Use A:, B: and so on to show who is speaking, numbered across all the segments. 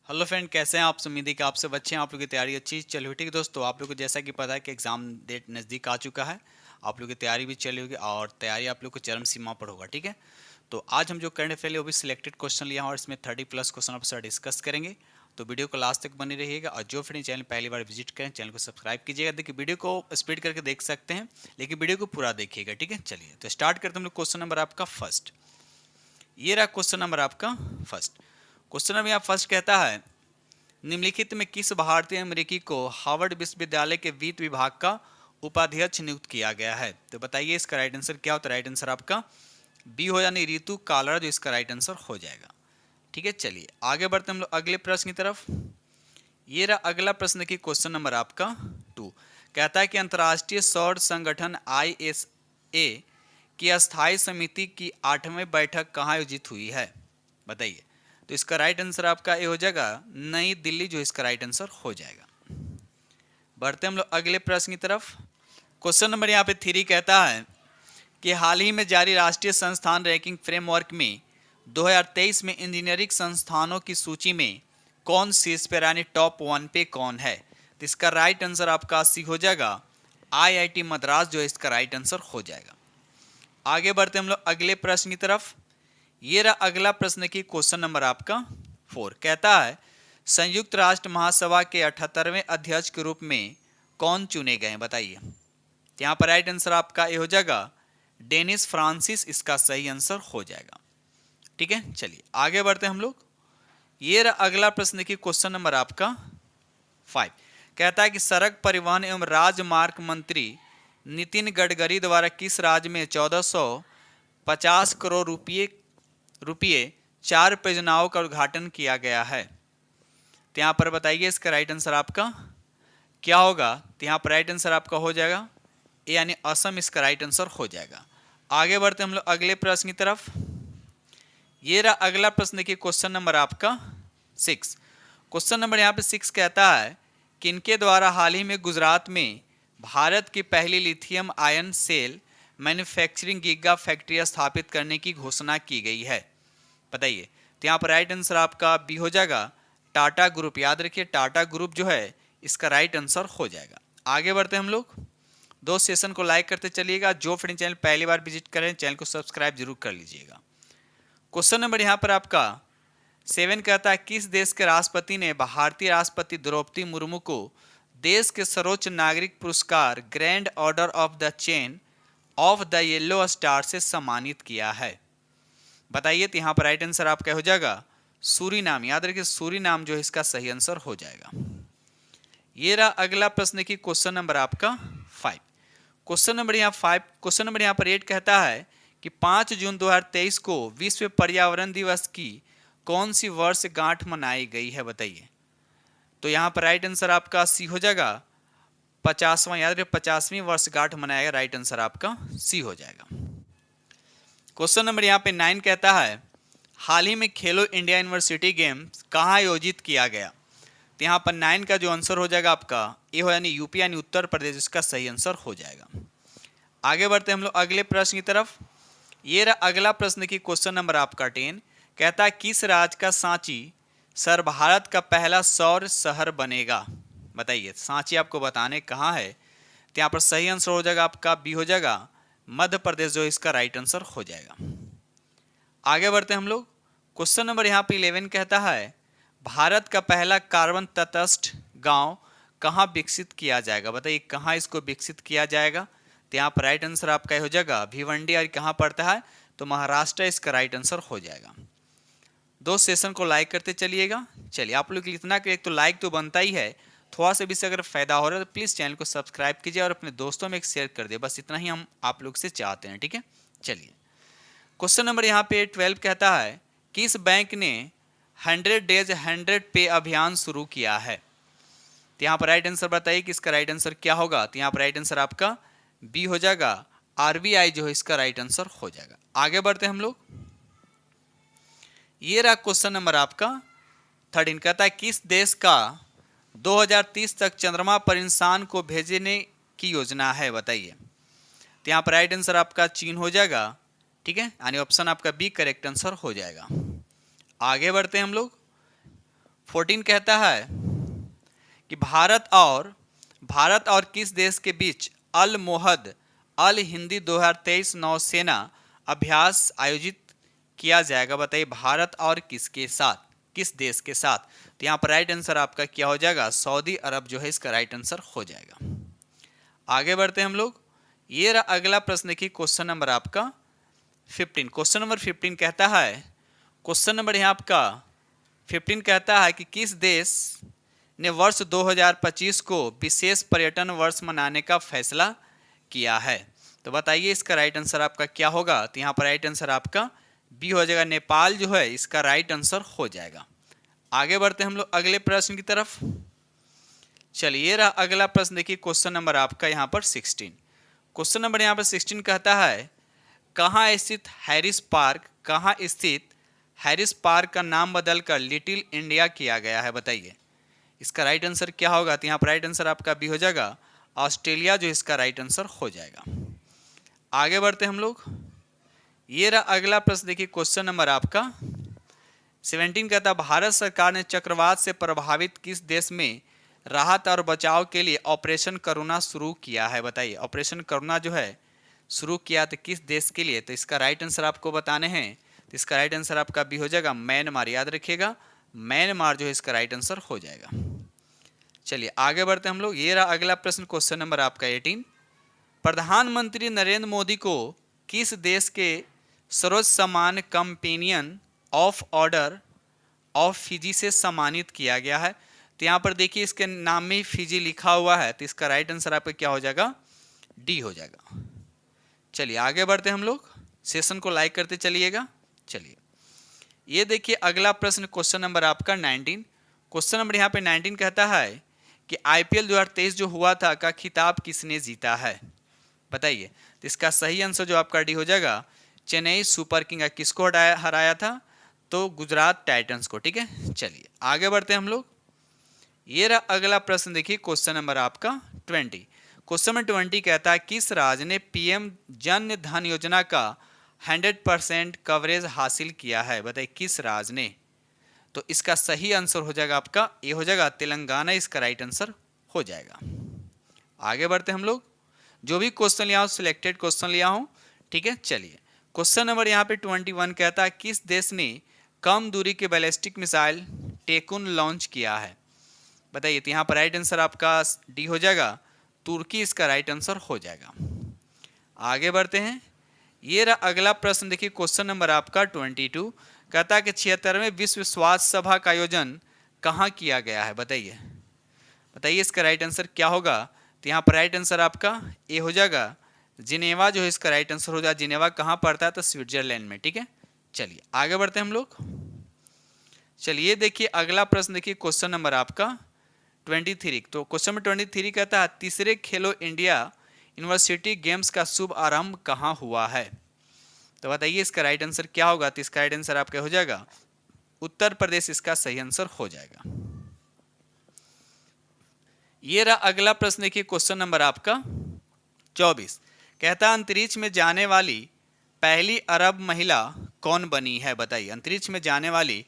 A: Hello friend, कैसे हैं आप। उम्मीद है कि आप सब अच्छे हैं। आप लोगों की तैयारी अच्छी चल रही। ठीक है दोस्तों, आप लोग को जैसा कि पता है कि एग्जाम डेट नज़दीक आ चुका है। आप लोग की तैयारी भी चली होगी और तैयारी आप लोग को चरम सीमा पर होगा। ठीक है, तो आज हम जो करंट अफेयर है वो भी सिलेक्टेड क्वेश्चन लिया है और इसमें 30+ क्वेश्चन आपसे डिस्कस करेंगे। तो वीडियो को लास्ट तक बनी रहिएगा और जो फ्रेंड चैनल पहली बार विजिट करें चैनल को सब्सक्राइब कीजिएगा। देखिए वीडियो को स्पीड करके देख सकते हैं लेकिन वीडियो को पूरा देखिएगा। ठीक है, चलिए तो स्टार्ट करते हैं हम लोग। क्वेश्चन नंबर आपका फर्स्ट, ये रहा क्वेश्चन नंबर आपका फर्स्ट। क्वेश्चन नंबर यहाँ फर्स्ट कहता है, निम्नलिखित में किस भारतीय अमेरिकी को हार्वर्ड विश्वविद्यालय के वित्त विभाग का उपाध्यक्ष नियुक्त किया गया है। तो बताइए इसका राइट आंसर क्या होता है। राइट आंसर आपका बी हो यानी ऋतु कालरा, जो इसका राइट आंसर हो जाएगा। ठीक है, चलिए आगे बढ़ते हम लोग अगले प्रश्न की तरफ। ये रहा अगला प्रश्न की क्वेश्चन नंबर आपका 2। कहता है कि अंतर्राष्ट्रीय सौर संगठन ISA की अस्थायी समिति की 8वीं बैठक कहाँ आयोजित हुई है। बताइए। तो इसका राइट आंसर आपका ए हो जाएगा नई दिल्ली, जो इसका राइट आंसर हो जाएगा। बढ़ते हम लोग अगले प्रश्न की तरफ। क्वेश्चन नंबर यहाँ पे 3 कहता है कि हाल ही में जारी राष्ट्रीय संस्थान रैंकिंग फ्रेमवर्क में 2023 में इंजीनियरिंग संस्थानों की सूची में कौन शीर्ष पे यानी टॉप 1 पे कौन है। तो इसका राइट आंसर आपका सी हो जाएगा IIT मद्रास, जो इसका राइट आंसर हो जाएगा। आगे बढ़ते हम लोग अगले प्रश्न की तरफ। ये रहा अगला प्रश्न की क्वेश्चन नंबर आपका 4। कहता है संयुक्त राष्ट्र महासभा के 78वें अध्यक्ष के रूप में कौन चुने गए। बताइए। यहाँ पर राइट आंसर आपका ये हो जाएगा डेनिस फ्रांसिस, इसका सही आंसर हो जाएगा। ठीक है, चलिए आगे बढ़ते हम लोग। ये रहा अगला प्रश्न की क्वेश्चन नंबर आपका 5। कहता है कि सड़क परिवहन एवं राजमार्ग मंत्री नितिन गडकरी द्वारा किस राज्य में 1450 करोड़ रुपये 4 परियोजनाओं का उद्घाटन किया गया है। तो यहाँ पर बताइए इसका राइट आंसर आपका क्या होगा। तो यहाँ पर राइट आंसर आपका हो जाएगा ए यानी असम, इसका राइट आंसर हो जाएगा। आगे बढ़ते हम लोग अगले प्रश्न की तरफ। ये रहा अगला प्रश्न की क्वेश्चन नंबर आपका 6। क्वेश्चन नंबर यहाँ पे 6 कहता है कि इनके द्वारा हाल ही में गुजरात में भारत की पहली lithium ion cell manufacturing giga factory स्थापित करने की घोषणा की गई है। बताइए। तो यहाँ पर राइट आंसर आपका बी हो जाएगा टाटा ग्रुप। याद रखिए टाटा ग्रुप जो है इसका राइट आंसर हो जाएगा। आगे बढ़ते हम लोग। दो सेशन को लाइक करते चलिएगा। जो फ्रेंड चैनल पहली बार विजिट करें चैनल को सब्सक्राइब जरूर कर लीजिएगा। क्वेश्चन नंबर यहाँ पर आपका 7 कहता है किस देश के राष्ट्रपति ने भारतीय राष्ट्रपति द्रौपदी मुर्मू को देश के सर्वोच्च नागरिक पुरस्कार grand order of the chain of the yellow star से सम्मानित किया है। बताइए। तो यहाँ पर राइट आंसर आपका हो जाएगा सूरीनाम। याद रखिए सूरीनाम जो है इसका सही आंसर हो जाएगा। ये रहा अगला प्रश्न की क्वेश्चन नंबर आपका 5। क्वेश्चन नंबर यहाँ पर 8 कहता है कि 5 जून 2023 को विश्व पर्यावरण दिवस की कौन सी वर्षगांठ मनाई गई है। बताइए। तो यहाँ पर राइट आंसर आपका सी हो जाएगा 50वां। याद रखिए 50वीं वर्षगांठ मनाएगा। राइट आंसर आपका सी हो जाएगा। क्वेश्चन नंबर यहाँ पे 9 कहता है हाल ही में खेलो इंडिया यूनिवर्सिटी गेम्स कहाँ आयोजित किया गया। तो यहाँ पर 9 का जो आंसर हो जाएगा आपका ए हो यानी यूपी यानी उत्तर प्रदेश, इसका सही आंसर हो जाएगा। आगे बढ़ते हम लोग अगले प्रश्न की तरफ। ये रहा अगला प्रश्न की क्वेश्चन नंबर आपका 10। कहता है किस राज्य का सांची भारत का पहला सौर शहर बनेगा। बताइए। सांची आपको बताने कहाँ है। तो यहाँ पर सही आंसर हो जाएगा आपका बी हो जाएगा मध्य प्रदेश, जो इसका राइट आंसर हो जाएगा। आगे बढ़ते हम लोग। क्वेश्चन नंबर यहाँ पे 11 कहता है भारत का पहला कार्बन तटस्थ गांव कहाँ विकसित किया जाएगा। बताइए कहाँ इसको विकसित किया जाएगा। तो यहाँ पर राइट आंसर आपका हो जाएगा भिवंडी, और कहाँ पड़ता है तो महाराष्ट्र, इसका राइट आंसर हो जाएगा। दो सेशन को लाइक करते चलिएगा। चलिए आप लोग इतना करें तो लाइक तो बनता ही है, थोड़ा सा भी से अगर फायदा हो रहा है तो प्लीज़ चैनल को सब्सक्राइब कीजिए और अपने दोस्तों में एक शेयर कर दे। बस इतना ही हम आप लोग से चाहते हैं। ठीक है, चलिए क्वेश्चन नंबर यहाँ पे 12 कहता है किस बैंक ने 100 डेज 100 पे अभियान शुरू किया है। तो यहाँ पर राइट आंसर बताइए कि इसका राइट आंसर क्या होगा। तो यहाँ पर राइट आंसर आपका बी हो जाएगा RBI, जो है इसका राइट आंसर हो जाएगा। आगे बढ़ते हम लोग। ये रहा क्वेश्चन नंबर आपका 13 कहता है किस देश का 2030 तक चंद्रमा पर इंसान को भेजने की योजना है। बताइए। तो यहाँ पर राइट आंसर आपका चीन हो जाएगा। ठीक है, यानी ऑप्शन आपका बी करेक्ट आंसर हो जाएगा। आगे बढ़ते हैं हम लोग। 14 कहता है कि भारत और किस देश के बीच अल मोहद अल हिंदी 2023 नौसेना अभ्यास आयोजित किया जाएगा। बताइए भारत और किसके साथ, किस देश के साथ। तो यहाँ पर राइट आंसर आपका क्या हो जाएगा, सऊदी अरब जो है इसका राइट आंसर हो जाएगा। आगे बढ़ते हैं हम लोग। ये रहा अगला प्रश्न, देखिए क्वेश्चन नंबर आपका 15। क्वेश्चन नंबर 15 कहता है, क्वेश्चन नंबर यहाँ आपका 15 कहता है कि किस देश ने वर्ष 2025 को विशेष पर्यटन वर्ष मनाने का फैसला किया है। तो बताइए इसका राइट आंसर आपका क्या होगा। तो यहाँ पर राइट आंसर आपका बी हो जाएगा, नेपाल जो है इसका राइट आंसर हो जाएगा। आगे बढ़ते हैं हम लोग अगले प्रश्न की तरफ। चलिए रहा अगला प्रश्न, देखिए क्वेश्चन नंबर आपका यहाँ पर 16। क्वेश्चन नंबर यहाँ पर 16 कहता है, कहाँ स्थित हैरिस पार्क का नाम बदलकर लिटिल इंडिया किया गया है। बताइए इसका राइट आंसर क्या होगा। तो यहाँ पर राइट आंसर आपका बी हो जाएगा, ऑस्ट्रेलिया जो इसका राइट आंसर हो जाएगा। आगे बढ़ते हम लोग। ये रहा अगला प्रश्न, देखिए क्वेश्चन नंबर आपका 17 कहता है, भारत सरकार ने चक्रवात से प्रभावित किस देश में राहत और बचाव के लिए ऑपरेशन करुणा शुरू किया है। बताइए ऑपरेशन करुणा जो है शुरू किया तो किस देश के लिए। तो इसका राइट आंसर आपको बताने हैं। तो इसका राइट आंसर आपका भी हो जाएगा म्यांमार। याद रखिएगा म्यांमार जो है इसका राइट आंसर हो जाएगा। चलिए आगे बढ़ते हम लोग। ये रहा अगला प्रश्न, क्वेश्चन नंबर आपका 18। प्रधानमंत्री नरेंद्र मोदी को किस देश के सर्वोच्च सम्मान companion of order of Fiji से सम्मानित किया गया है। तो यहाँ पर देखिए इसके नाम में फिजी लिखा हुआ है, तो इसका राइट आंसर आपका क्या हो जाएगा, डी हो जाएगा। चलिए आगे बढ़ते हम लोग, सेशन को लाइक करते चलिएगा। चलिए ये देखिए अगला प्रश्न, क्वेश्चन नंबर आपका 19। क्वेश्चन नंबर यहाँ पे 19 कहता है कि आईपीएल 2023 जो हुआ था का खिताब किसने जीता है। बताइए। तो इसका सही आंसर जो आपका डी हो जाएगा, चेन्नई सुपर किंग। किसको हराया था, तो गुजरात टाइटंस को। ठीक है चलिए आगे बढ़ते हैं हम लोग। ये रहा अगला प्रश्न, देखिए क्वेश्चन नंबर आपका 20। क्वेश्चन नंबर 20 कहता है, किस राज्य ने पीएम जन धन योजना का 100% कवरेज हासिल किया है। बताइए किस राज्य ने। तो इसका सही आंसर हो जाएगा आपका ये हो जाएगा तेलंगाना, इसका राइट आंसर हो जाएगा। आगे बढ़ते हम लोग। जो भी क्वेश्चन लिया हूँ सिलेक्टेड क्वेश्चन लिया हूँ। ठीक है चलिए क्वेश्चन नंबर यहाँ पे 21 कहता है, किस देश ने कम दूरी के बैलिस्टिक मिसाइल टेकुन लॉन्च किया है। बताइए। तो यहाँ पर राइट आंसर आपका डी हो जाएगा, तुर्की इसका राइट आंसर हो जाएगा। आगे बढ़ते हैं। ये रहा अगला प्रश्न, देखिए क्वेश्चन नंबर आपका 22 कहता है कि 76वें विश्व स्वास्थ्य सभा का आयोजन कहाँ किया गया है। बताइए इसका राइट आंसर क्या होगा। तो यहाँ पर राइट आंसर आपका ए हो जाएगा, जिनेवा जो है इसका राइट आंसर हो जाएगा। जिनेवा कहाँ पड़ता है, तो स्विट्जरलैंड में। ठीक है चलिए आगे बढ़ते हैं हम लोग। चलिए देखिए अगला प्रश्न, देखिए क्वेश्चन नंबर आपका 23। तो क्वेश्चन नंबर 23 कहता है, तीसरे खेलो इंडिया यूनिवर्सिटी गेम्स का शुभ आरंभ कहाँ हुआ है। तो बताइए इसका राइट आंसर क्या होगा। तो इसका राइट आंसर आपका हो जाएगा उत्तर प्रदेश, इसका सही आंसर हो जाएगा। ये रहा अगला प्रश्न, देखिए क्वेश्चन नंबर आपका 24 कहता है, अंतरिक्ष में जाने वाली पहली अरब महिला कौन बनी है। बताइए अंतरिक्ष में जाने वाली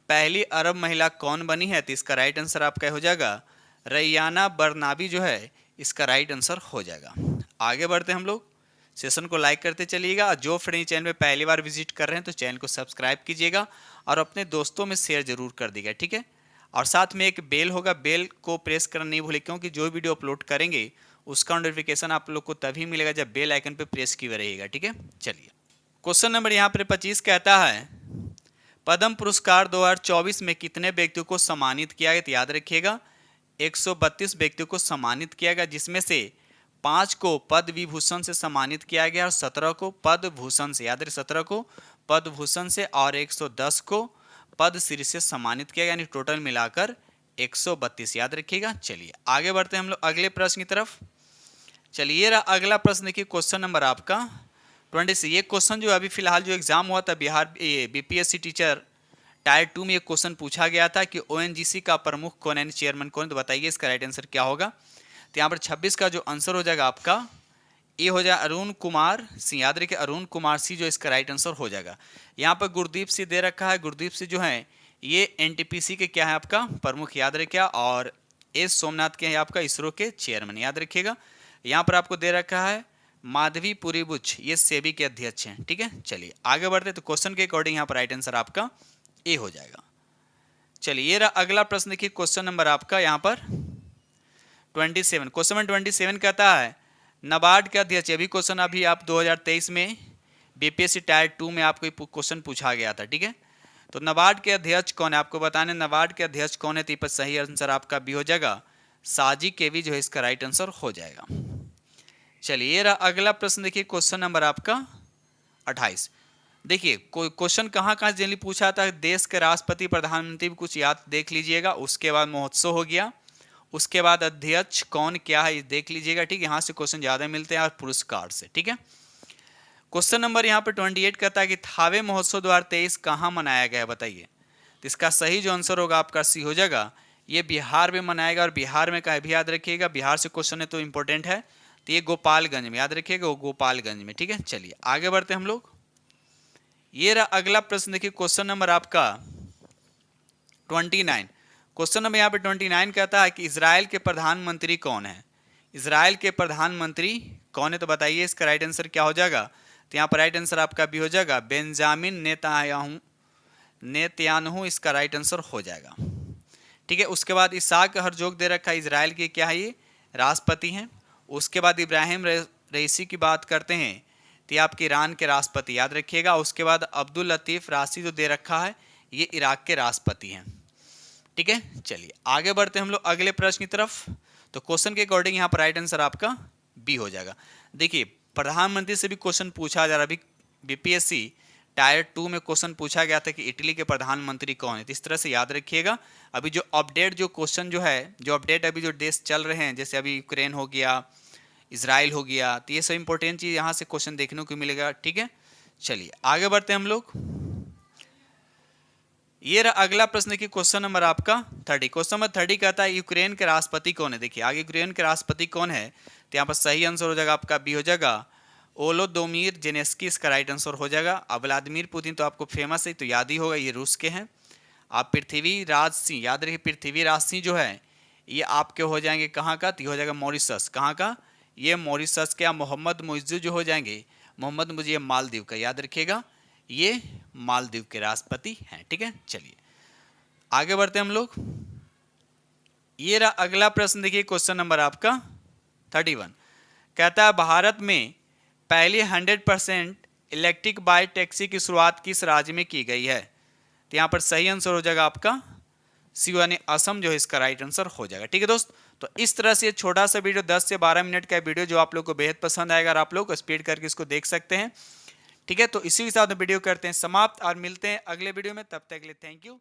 A: पहली अरब महिला कौन बनी है। तो इसका राइट आंसर आपका हो जाएगा रैयाना बरनाबी जो है इसका राइट आंसर हो जाएगा। आगे बढ़ते हम लोग, सेशन को लाइक करते चलिएगा। जो फ्रेंड चैनल में पहली बार विजिट कर रहे हैं तो चैनल को सब्सक्राइब कीजिएगा और अपने दोस्तों में शेयर जरूर कर दीजिएगा। ठीक है और साथ में एक बेल होगा, बेल को प्रेस करना नहीं भूलें, क्योंकि जो वीडियो अपलोड करेंगे उसका नोटिफिकेशन आप लोग को तभी मिलेगा जब बेल आइकन पे प्रेस किए रहेगा। ठीक है चलिए क्वेश्चन नंबर यहाँ पर 25 कहता है, पद्म पुरस्कार 2024 में कितने व्यक्तियों को सम्मानित किया गया। तो याद रखिएगा 132 व्यक्तियों को सम्मानित किया गया, जिसमें से 5 को पद्म विभूषण से सम्मानित किया गया और 17 को पद्म भूषण से, याद रखिए 17 को पद्म भूषण से और 110 को पद्मश्री से सम्मानित किया गया, यानी टोटल मिलाकर 132। याद रखिएगा। चलिए आगे बढ़ते हैं हम लोग अगले प्रश्न की तरफ। चलिए रहा अगला प्रश्न, देखिए क्वेश्चन नंबर आपका 20 से। ये क्वेश्चन जो अभी फिलहाल जो एग्जाम हुआ था बिहार बीपीएससी टीचर टायर 2 में ये क्वेश्चन पूछा गया था कि ओएनजीसी का प्रमुख कौन है, चेयरमैन कौन। तो बताइए इसका राइट आंसर क्या होगा। तो यहाँ पर 26 का जो आंसर हो जाएगा आपका ये हो जाएगा अरुण कुमार सिंह। याद रखिए अरुण कुमार सिंह जो इसका राइट आंसर हो जाएगा। यहाँ पर गुरदीप सिंह दे रखा है। गुरदीप सिंह जो है ये एनटीपीसी के क्या है आपका प्रमुख, याद रखिएगा। और एस सोमनाथ के हैं आपका इसरो के चेयरमैन, याद रखिएगा। यहाँ पर आपको दे रखा है माधवी पुरीबुच, ये सेबी के अध्यक्ष हैं, ठीक है। चलिए आगे बढ़ते तो क्वेश्चन के अकॉर्डिंग यहाँ पर राइट आंसर आपका ए हो जाएगा। चलिए ये रहा अगला प्रश्न, देखिए क्वेश्चन नंबर आपका यहाँ पर 27। क्वेश्चन नंबर 27 कहता है नाबार्ड के अध्यक्ष, अभी क्वेश्चन अभी आप 2023 में बीपीएससी टायर 2 में आपको क्वेश्चन पूछा गया था, ठीक है। तो नाबार्ड के अध्यक्ष कौन है आपको बताने, नाबार्ड के अध्यक्ष कौन है, तो पर सही आंसर आपका बी हो जाएगा, साजी केवी जो है इसका राइट आंसर हो जाएगा। चलिए ये रहा अगला प्रश्न, देखिए क्वेश्चन नंबर आपका 28। देखिए क्वेश्चन कहाँ कहाँ जनरली पूछा था, देश के राष्ट्रपति प्रधानमंत्री भी कुछ याद देख लीजिएगा, उसके बाद महोत्सव हो गया, उसके बाद अध्यक्ष कौन क्या है देख लीजिएगा, ठीक है। यहाँ से क्वेश्चन ज़्यादा मिलते हैं और पुरस्कार से, ठीक है। क्वेश्चन नंबर यहाँ पे 28 कहता है कि थावे महोत्सव 2023 कहाँ मनाया गया है बताइए। तो इसका सही जो आंसर होगा आपका सी हो जाएगा, ये बिहार में मनाएगा। और बिहार में कहीं भी याद रखिएगा, बिहार से क्वेश्चन है तो इंपॉर्टेंट है, तो ये गोपालगंज में, याद रखिएगा वो गोपालगंज में, ठीक है। चलिए आगे बढ़ते हम लोग। ये रहा अगला प्रश्न, देखिए क्वेश्चन नंबर आपका 29। क्वेश्चन नंबर यहाँ पे 29 कहता है कि इजराइल के प्रधानमंत्री कौन है, इजराइल के प्रधानमंत्री कौन है, तो बताइए इसका राइट आंसर क्या हो जाएगा। तो यहाँ पर राइट आंसर आपका भी हो जाएगा बेंजामिन नेतन्याहू, इसका राइट आंसर हो जाएगा, ठीक है। उसके बाद इसाक हरजोग दे रखा है, इजराइल के क्या है ये राष्ट्रपति हैं। उसके बाद इब्राहिम रईसी की बात करते हैं तो ये आपके ईरान के राष्ट्रपति, याद रखिएगा। उसके बाद अब्दुल लतीफ़ राशि जो दे रखा है ये इराक के राष्ट्रपति हैं, ठीक है। चलिए आगे बढ़ते हैं हम लोग अगले प्रश्न की तरफ। तो क्वेश्चन के अकॉर्डिंग यहाँ पर राइट आंसर आपका बी हो जाएगा। देखिए प्रधानमंत्री से भी क्वेश्चन पूछा जा रहा है, अभी बीपीएससी टायर 2 में क्वेश्चन पूछा गया था कि इटली के प्रधानमंत्री कौन है, तो इस तरह से याद रखिएगा। अभी जो अपडेट जो क्वेश्चन जो है, जो अपडेट अभी जो देश चल रहे हैं, जैसे अभी यूक्रेन हो गया, इजराइल हो गया, तो ये सब इंपॉर्टेंट चीज़ यहाँ से क्वेश्चन देखने को मिलेगा, ठीक है। चलिए आगे बढ़ते हैं हम लोग। ये रहा अगला प्रश्न की क्वेश्चन नंबर आपका 30। क्वेश्चन नंबर 30 कहता है यूक्रेन के राष्ट्रपति कौन है। देखिए आगे यूक्रेन के राष्ट्रपति कौन है, तो यहाँ पर सही आंसर हो जाएगा आपका बी हो जाएगा ओलोदोमिर जेलेंस्की, इसका राइट आंसर हो जाएगा। अब व्लादिमीर पुतिन तो आपको फेमस है तो याद ही होगा, ये रूस के हैं। आप पृथ्वीराज सिंह, याद रखिए पृथ्वीराज सिंह जो है ये आपके हो जाएंगे कहाँ का, तो ये हो जाएगा मॉरिशस, कहाँ का, ये मॉरिशस के। मोहम्मद मुइज़्ज़ू जो हो जाएंगे, मोहम्मद मुइज़्ज़ू ये मालदीव का, याद रखिएगा ये मालदीव के राष्ट्रपति हैं, ठीक है। चलिए आगे बढ़ते हैं हम लोग। ये रहा अगला प्रश्न, देखिए क्वेश्चन नंबर आपका 31 कहता है भारत में पहली 100% इलेक्ट्रिक बाइक टैक्सी की शुरुआत किस राज्य में की गई है, तो यहाँ पर सही आंसर हो जाएगा आपका सी यानी असम जो है इसका राइट आंसर हो जाएगा, ठीक है दोस्त। तो इस तरह से छोटा सा वीडियो 10 से 12 मिनट का वीडियो जो आप लोग को बेहद पसंद आएगा, और आप लोग स्पीड करके इसको देख सकते हैं, ठीक है। तो इसी के साथ वीडियो करते हैं समाप्त और मिलते हैं अगले वीडियो में, तब तक के लिए थैंक यू।